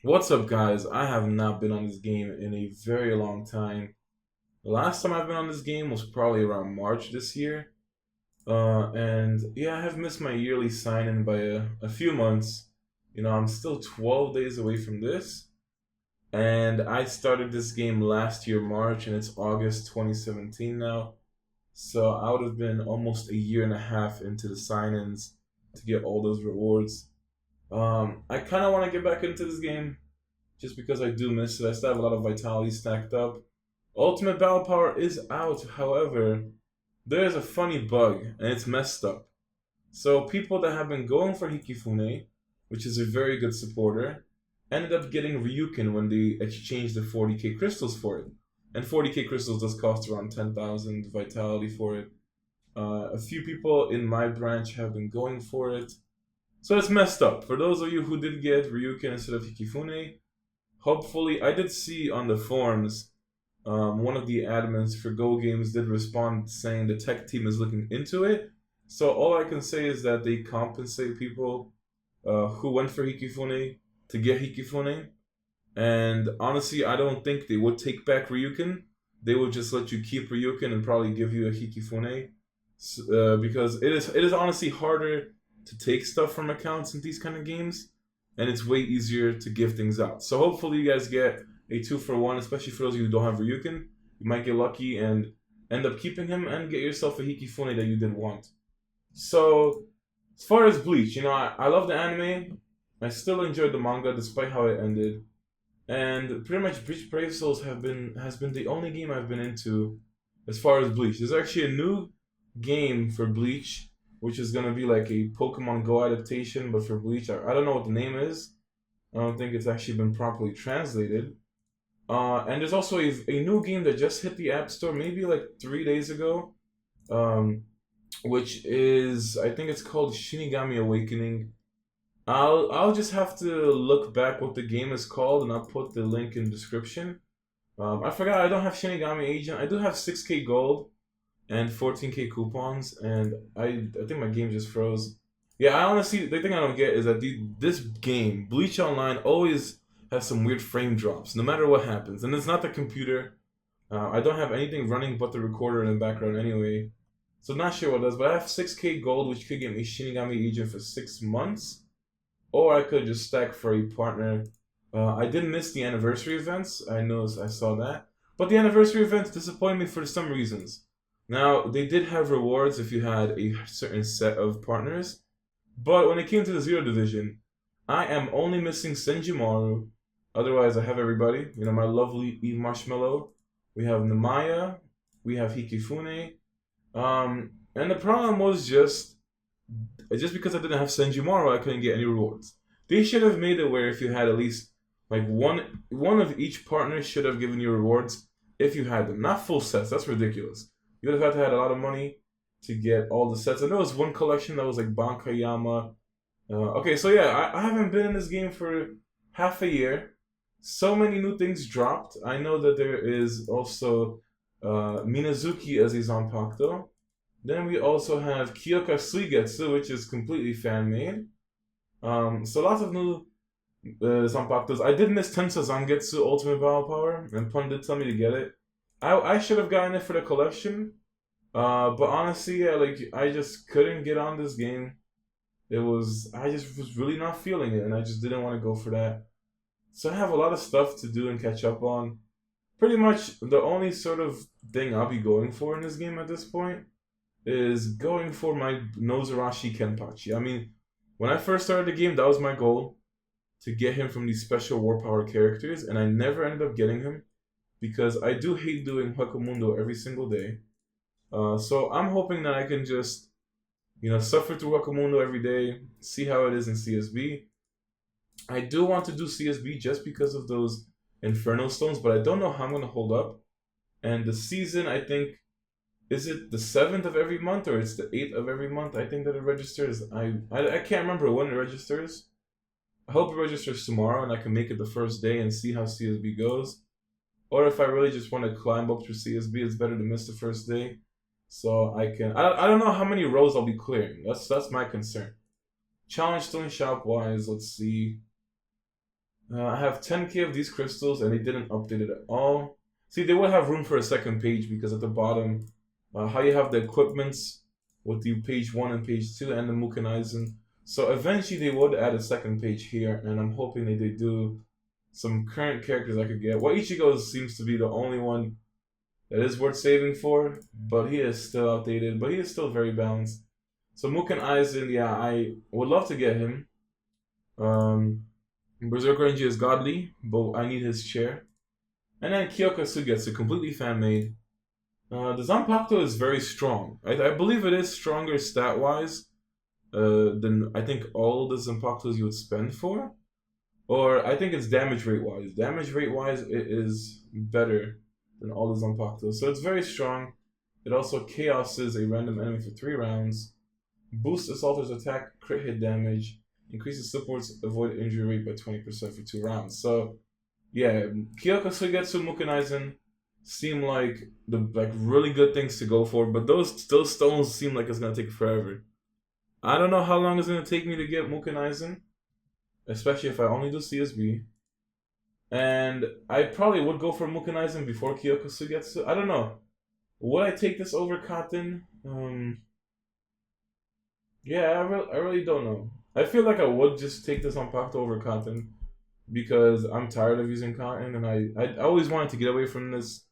What's up, guys? I have not been on this game in a very long time. The last time I've been on this game was probably around March this year. And yeah, I have missed my yearly sign in by a few months. I'm still 12 days away from this. And I started this game last year, March, and it's August 2017 now. So I would have been almost a year and a half into the sign ins to get all those rewards. I kind of want to get back into this game just because I do miss it. I still have a lot of vitality stacked up. Ultimate Battle Power is out, however, there is a funny bug, and it's messed up. So people that have been going for Hikifune, which is a very good supporter, ended up getting Ryukin when they exchanged the 40k crystals for it. And 40k crystals does cost around 10,000 vitality for it. A few people in my branch have been going for it. So it's messed up. For those of you who did get Ryukin instead of Hikifune, hopefully, I did see on the forums, one of the admins for Go Games did respond saying the tech team is looking into it. So all I can say is that they compensate people who went for Hikifune to get Hikifune. And honestly, I don't think they would take back Ryukin. They would just let you keep Ryukin and probably give you a Hikifune. Because it is honestly harder to take stuff from accounts in these kind of games, and it's way easier to give things out. So hopefully you guys get a 2-for-1, especially for those of you who don't have Ryukin. You might get lucky and end up keeping him and get yourself a Hikifune that you did want. So as far as Bleach, I love the anime. I still enjoyed the manga despite how it ended. And pretty much Bleach Brave Souls has been the only game I've been into as far as Bleach. There's actually a new game for Bleach, which is gonna be like a Pokemon Go adaptation, but for Bleach. I don't know what the name is. I don't think it's actually been properly translated. And there's also a new game that just hit the App Store maybe like 3 days ago, um, which is, I think it's called Shinigami Awakening. I'll just have to look back what the game is called, and I'll put the link in the description. I forgot I don't have Shinigami Agent. I do have 6k gold and 14k coupons, and I think my game just froze. Yeah, I honestly, the thing I don't get is that this game, Bleach Online, always has some weird frame drops, no matter what happens. And it's not the computer. I don't have anything running but the recorder in the background anyway. So not sure what does, but I have 6k gold, which could get me Shinigami Agent for 6 months. Or I could just stack for a partner. I did miss the anniversary events. I know I saw that. But the anniversary events disappointed me for some reasons. Now, they did have rewards if you had a certain set of partners. But when it came to the Zero Division, I am only missing Senjimaru. Otherwise, I have everybody. My lovely Eve Marshmallow. We have Namaya. We have Hikifune. And the problem was just because I didn't have Senjimaru, I couldn't get any rewards. They should have made it where if you had at least like one of each partner should have given you rewards if you had them. Not full sets. That's ridiculous. You would have had to have a lot of money to get all the sets. And there was one collection that was like Bankai. Okay, so yeah, I haven't been in this game for half a year. So many new things dropped. I know that there is also Minazuki as a Zanpakuto. Then we also have Kyoka Suigetsu, which is completely fan made. So lots of new Zanpakutos. I did miss Tensa Zangetsu Ultimate Battle Power, and Pun did tell me to get it. I should have gotten it for the collection, but honestly, yeah, like I just couldn't get on this game. I just was really not feeling it, and I just didn't want to go for that. So I have a lot of stuff to do and catch up on. Pretty much the only sort of thing I'll be going for in this game at this point is going for my Nozarashi Kenpachi. I mean, when I first started the game, that was my goal, to get him from these special war power characters, and I never ended up getting him because I do hate doing Hakamundo every single day. So I'm hoping that I can just, suffer through Hakamundo every day, see how it is in CSB. I do want to do CSB just because of those Inferno Stones, but I don't know how I'm going to hold up. And the season, I think, is it the 7th of every month or it's the 8th of every month? I think that it registers. I can't remember when it registers. I hope it registers tomorrow and I can make it the first day and see how CSB goes. Or if I really just want to climb up through CSB, it's better to miss the first day. So I can. I don't know how many rows I'll be clearing. That's my concern. Challenge Stone Shop wise, let's see. I have 10k of these crystals, and they didn't update it at all. See, they would have room for a second page because at the bottom, how you have the equipments with the page 1 and page 2 and the Mukenizen. So eventually they would add a second page here, and I'm hoping that they do some current characters I could get. Well, Ichigo seems to be the only one that is worth saving for, but he is still outdated, but he is still very balanced. So Mukenizen, yeah, I would love to get him. Berserker Renji is godly, but I need his chair. And then Kyoka Sugetsu, completely fan-made. The Zanpakuto is very strong. I believe it is stronger stat-wise than I think all the Zanpakutos you would spend for. Or I think it's damage rate-wise. Damage rate-wise, it is better than all the Zanpakutos. So it's very strong. It also chaoses a random enemy for 3 rounds. Boosts Assaulter's attack, crit hit damage. Increases support's avoid injury rate by 20% for 2 rounds. So, yeah, Kyoka Sugetsu Mukenizen seem like really good things to go for, but those stones seem like it's gonna take forever. I don't know how long it's gonna take me to get Mukenizen, especially if I only do CSB. And I probably would go for Mukenizen before Kyoka Sugetsu. I don't know. Would I take this over Cotton? Yeah, I really don't know. I feel like I would just take this on Pakuto over Cotton because I'm tired of using Cotton, and I always wanted to get away from this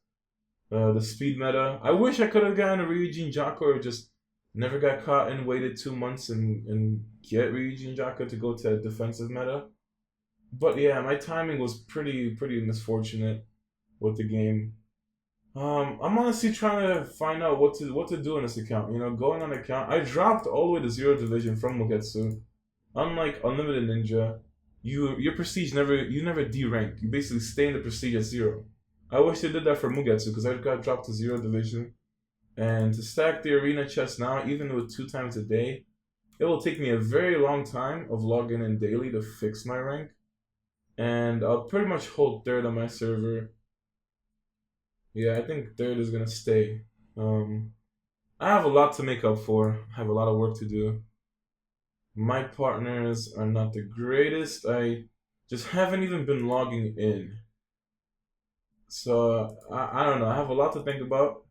the speed meta. I wish I could have gotten a Ryujin Jaka or just never got caught and waited 2 months and get Ryujin Jaka to go to defensive meta. But yeah, my timing was pretty misfortunate with the game. I'm honestly trying to find out what to do in this account. You know, going on account, I dropped all the way to 0 division from Mugetsu. Unlike Unlimited Ninja, your prestige you never D rank. You basically stay in the prestige at 0. I wish they did that for Mugetsu because I got dropped to 0 division. And to stack the arena chest now, even with 2 times a day, it will take me a very long time of logging in daily to fix my rank. And I'll pretty much hold 3rd on my server. Yeah, I think 3rd is gonna stay. I have a lot to make up for. I have a lot of work to do. My partners are not the greatest. I just haven't even been logging in. So, I don't know. I have a lot to think about.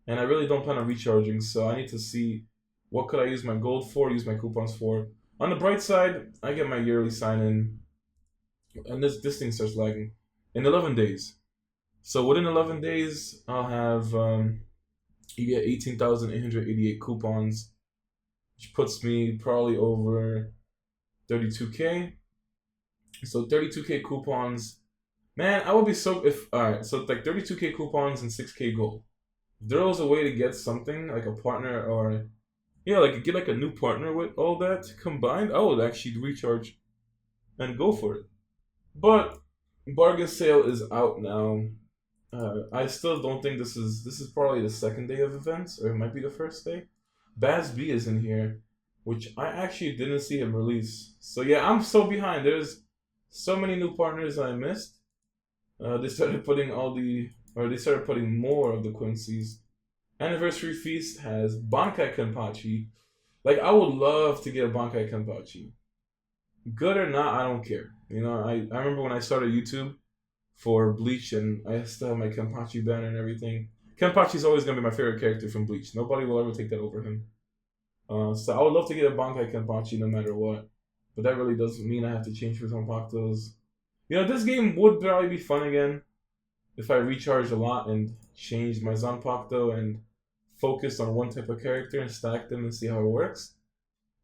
And I really don't plan on recharging. So, I need to see what could I use my gold for, use my coupons for. On the bright side, I get my yearly sign-in. And this thing starts lagging. In 11 days. So, within 11 days, I'll have... you get 18,888 coupons, which puts me probably over 32k. So 32k coupons. Man, I would be so alright, so it's like 32k coupons and 6k gold. If there was a way to get something like a partner or like get like a new partner with all that combined, I would actually recharge and go for it. But bargain sale is out now. I still don't think this is probably the 2nd day of events, or it might be the 1st day. Baz B is in here, which I actually didn't see him release. So yeah, I'm so behind. There's so many new partners I missed. They started putting more of the Quincy's. Anniversary Feast has Bankai Kenpachi. Like, I would love to get a Bankai Kenpachi. Good or not, I don't care. You know, I remember when I started YouTube for Bleach, and I still have my Kenpachi banner and everything. Kenpachi's always going to be my favorite character from Bleach. Nobody will ever take that over him. So I would love to get a Bankai Kenpachi no matter what. But that really doesn't mean I have to change for Zanpakutos. You know, this game would probably be fun again if I recharge a lot and change my Zanpakuto and focus on one type of character and stack them and see how it works.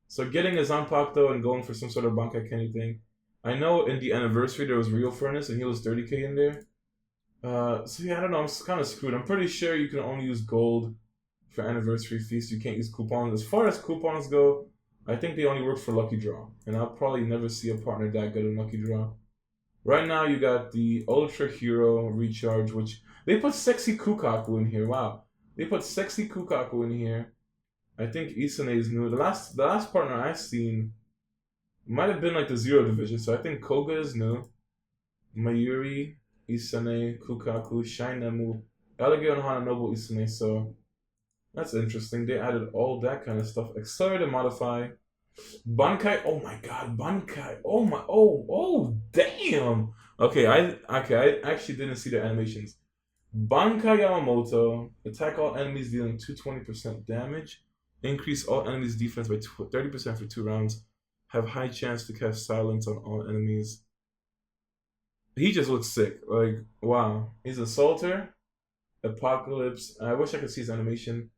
So getting a Zanpakuto and going for some sort of Bankai Kenny thing. I know in the anniversary there was Real Furnace and he was 30k in there. So yeah, I don't know, I'm kind of screwed. I'm pretty sure you can only use gold for Anniversary Feast. You can't use coupons. As far as coupons go, I think they only work for Lucky Draw. And I'll probably never see a partner that good in Lucky Draw. Right now you got the Ultra Hero Recharge, which they put Sexy Kukaku in here. Wow. They put Sexy Kukaku in here. I think Isane is new. The last partner I've seen might have been like the 0 division. So I think Koga is new. Mayuri, Isane, Kukaku, Shinemu, Alligator and Hananobu Isane. So that's interesting. They added all that kind of stuff. Accelerate and modify. Bankai. Oh my god, Bankai. Oh damn. Okay, I actually didn't see the animations. Bankai Yamamoto, attack all enemies dealing 220% damage, increase all enemies' defense by 30% for 2 rounds, have high chance to cast silence on all enemies. He just looks sick. Like, wow. He's a Salter, Apocalypse. I wish I could see his animation.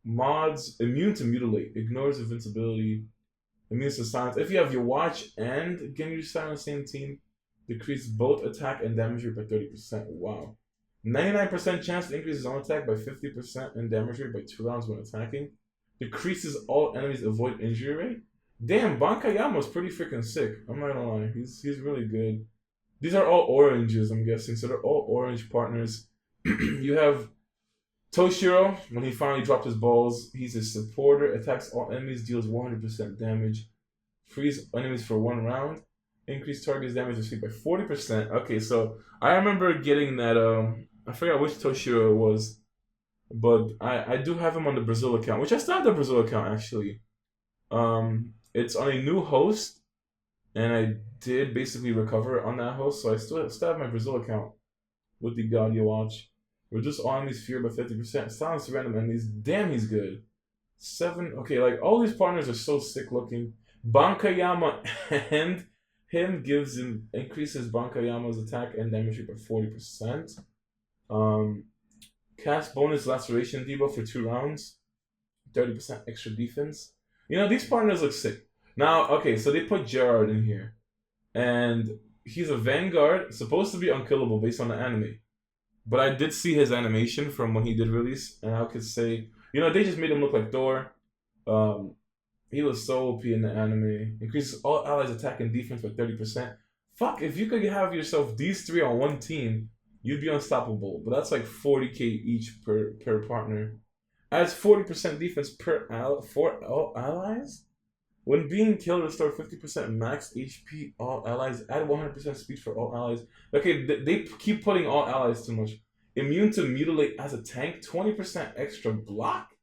Mods, immune to mutilate, ignores invincibility, immune to silence. If you have your watch and Genryu's Sign on the same team, decrease both attack and damage rate by 30%. Wow. 99% chance to increase his own attack by 50% and damage rate by 2 rounds when attacking. Decreases all enemies' avoid injury rate. Damn, Bankayama's pretty freaking sick. I'm not gonna lie. He's really good. These are all oranges, I'm guessing. So they're all orange partners. You have Toshiro, when he finally dropped his balls, he's a supporter, attacks all enemies, deals 100% damage, frees enemies for 1 round, increase target's damage received by 40%. Okay, so I remember getting that, I forgot which Toshiro it was, but I do have him on the Brazil account, which I still have the Brazil account actually. It's on a new host, and I did basically recover on that host, so I still have my Brazil account with the Gaudia watch. Reduce all enemies' fear by 50%. Silence random enemies. Damn, he's good. 7. Okay, like all these partners are so sick looking. Bankayama and him increases Bankayama's attack and damage rate by 40%. Cast bonus laceration debuff for 2 rounds. 30% extra defense. You know, these partners look sick. Now, okay, so they put Gerard in here. And he's a Vanguard, supposed to be unkillable based on the anime. But I did see his animation from when he did release, and I could say, you know, they just made him look like Thor. He was so OP in the anime. Increases all allies' attack and defense by 30%. Fuck, if you could have yourself these 3 on one team, you'd be unstoppable. But that's like 40k each per partner. Adds 40% defense for all allies. When being killed, restore 50% max HP all allies. Add 100% speed for all allies. Okay, they keep putting all allies too much. Immune to mutilate as a tank. 20% extra block.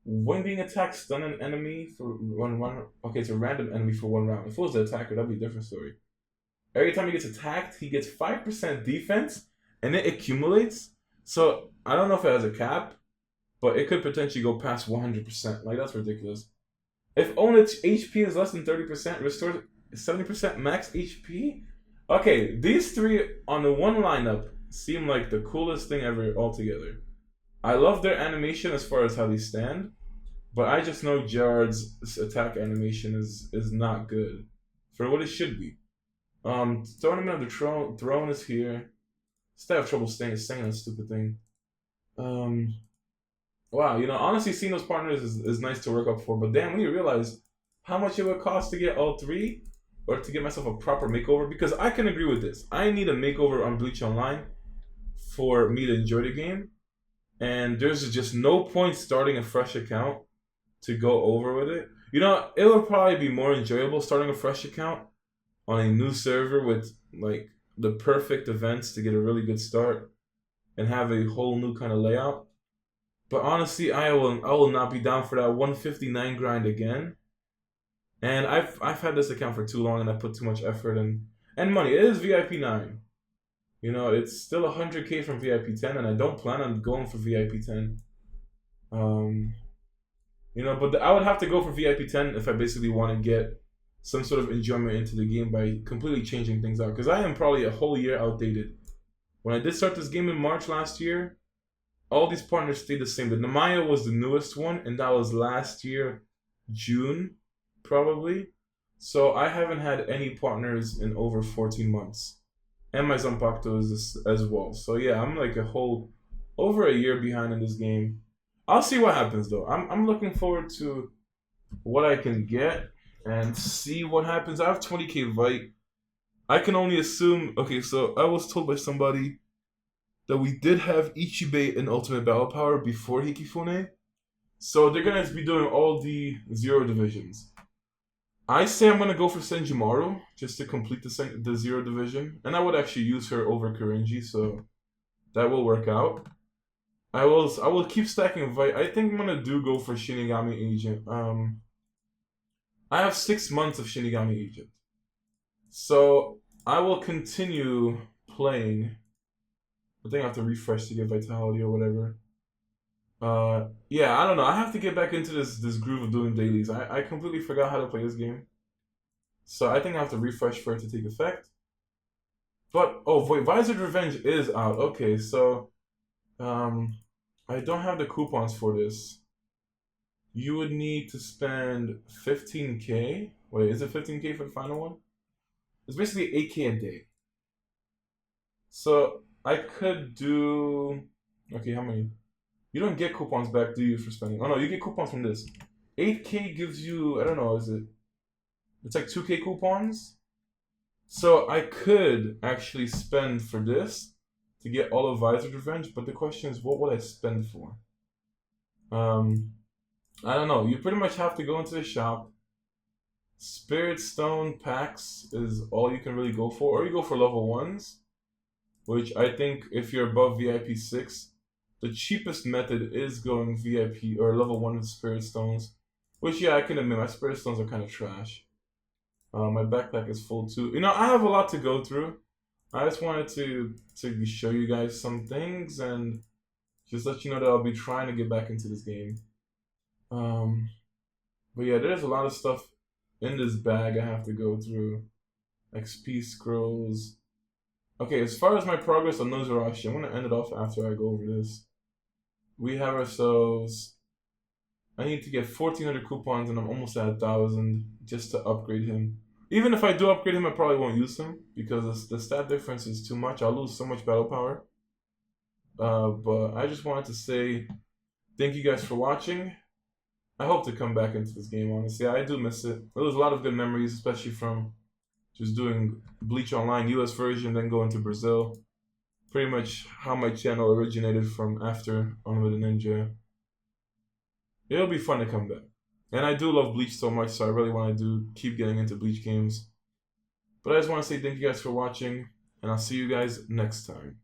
When being attacked, stun an enemy for 1 round. Okay, it's a random enemy for 1 round. If it was the attacker, that'd be a different story. Every time he gets attacked, he gets 5% defense, and it accumulates. So, I don't know if it has a cap, but it could potentially go past 100%. Like, that's ridiculous. If own HP is less than 30%, restore 70% max HP? Okay, these 3 on the one lineup seem like the coolest thing ever altogether. I love their animation as far as how they stand, but I just know Gerard's attack animation is not good for what it should be. Tournament of the Throne is here. Still have trouble saying that stupid thing. Wow, you know, honestly, seeing those partners is nice to work up for, but damn, when you realize how much it would cost to get all 3, or to get myself a proper makeover, because I can agree with this. I need a makeover on Bleach Online for me to enjoy the game, and there's just no point starting a fresh account to go over with it. You know, it would probably be more enjoyable starting a fresh account on a new server with, like, the perfect events to get a really good start and have a whole new kind of layout. But honestly, I will not be down for that 159 grind again. And I've had this account for too long, and I put too much effort and money. It is VIP 9. You know, it's still 100k from VIP 10, and I don't plan on going for VIP 10. You know, but I would have to go for VIP 10 if I basically want to get some sort of enjoyment into the game by completely changing things out. Because I am probably a whole year outdated. When I did start this game in March last year, all these partners stayed the same. The Namaya was the newest one, and that was last year, June, probably. So I haven't had any partners in over 14 months. And my Zanpakuto is as well. So yeah, I'm like over a year behind in this game. I'll see what happens though. I'm looking forward to what I can get and see what happens. I have 20k Vite. I can only assume, okay, so I was told by somebody that we did have Ichibei in Ultimate Battle Power before Hikifune. So they're going to be doing all the 0 divisions. I say I'm going to go for Senjumaru just to complete the 0 division. And I would actually use her over Kurenji, so that will work out. I will keep stacking Vite. I think I'm going to go for Shinigami Agent. I have 6 months of Shinigami Agent. So I will continue playing. I think I have to refresh to get vitality or whatever. Yeah, I don't know. I have to get back into this groove of doing dailies. I completely forgot how to play this game. So I think I have to refresh for it to take effect. But oh wait, Visored Revenge is out. Okay, so I don't have the coupons for this. You would need to spend 15K. Wait, is it 15K for the final one? It's basically 8K a day. So I could do. Okay, how many? You don't get coupons back, do you, for spending? Oh no, you get coupons from this. 8K gives you, I don't know, is it? It's like 2K coupons. So I could actually spend for this to get all of Visored Revenge, but the question is, what would I spend for? I don't know. You pretty much have to go into the shop. Spirit Stone packs is all you can really go for, or you go for level 1s, which I think if you're above VIP 6, the cheapest method is going VIP or level 1 with Spirit Stones, which, yeah, I can admit, my Spirit Stones are kind of trash. My backpack is full too. You know, I have a lot to go through. I just wanted to show you guys some things and just let you know that I'll be trying to get back into this game. But yeah, there's a lot of stuff in this bag I have to go through. XP scrolls. Okay, as far as my progress on Nozurashi, I'm going to end it off after I go over this. We have ourselves... I need to get 1,400 coupons and I'm almost at 1,000 just to upgrade him. Even if I do upgrade him, I probably won't use him because the stat difference is too much. I'll lose so much battle power. But I just wanted to say thank you guys for watching. I hope to come back into this game, honestly. I do miss it. There was a lot of good memories, especially from just doing Bleach Online US version, then going to Brazil. Pretty much how my channel originated from after Onwa the Ninja. It'll be fun to come back. And I do love Bleach so much, so I really want to keep getting into Bleach games. But I just want to say thank you guys for watching, and I'll see you guys next time.